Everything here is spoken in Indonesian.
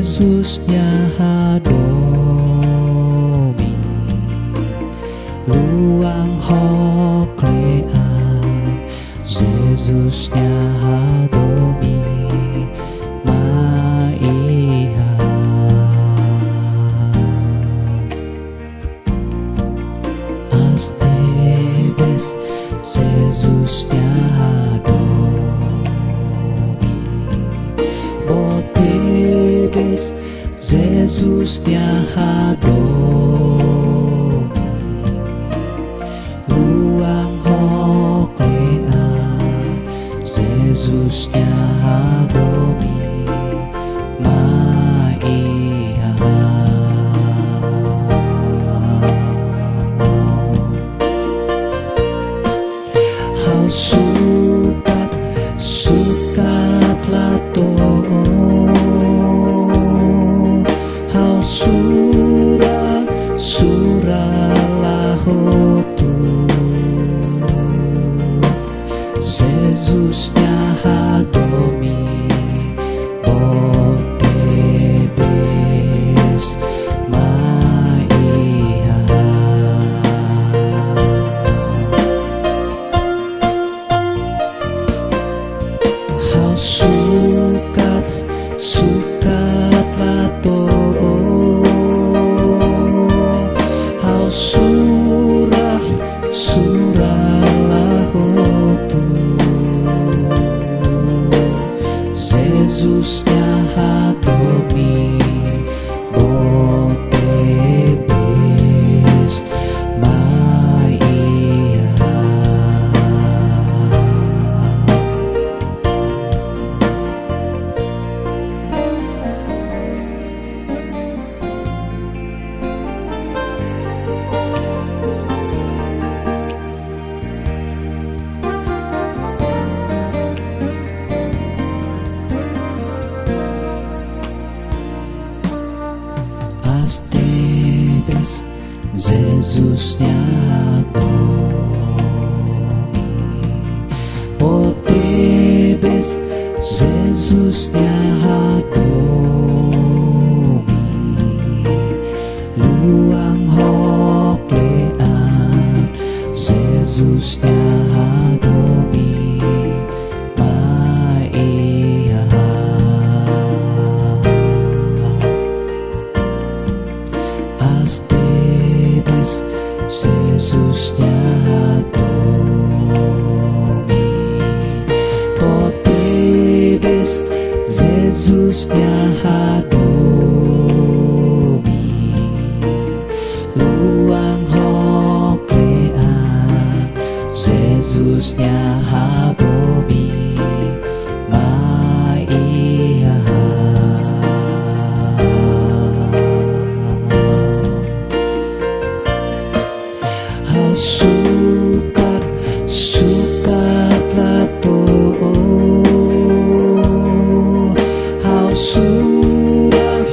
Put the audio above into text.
Jezusnya hadomi luang hoklean, Jezusnya hadomi maiha. Astebes Jezusnya hadomi, botebes Jezusnya hadomi luang hoklean, Jezusnya hadomi maiha. Hau sukatlah toh, hau surah hotu, Jezusnya hadomi botebes maiha. Hau sukatlah toh, hau surah hotu, Jezusnya hadomi botebes maiha. Astebes Jezusnya hadomi, botebes Jezusnya hadomi luang hoklean, Jezusnya hadomi maiha. Astebes Jezusnya hadomi, botebes Jezusnya hadomi luang hoklean, Jezusnya hadomi maiha. Hau sukatlah toh, hau surah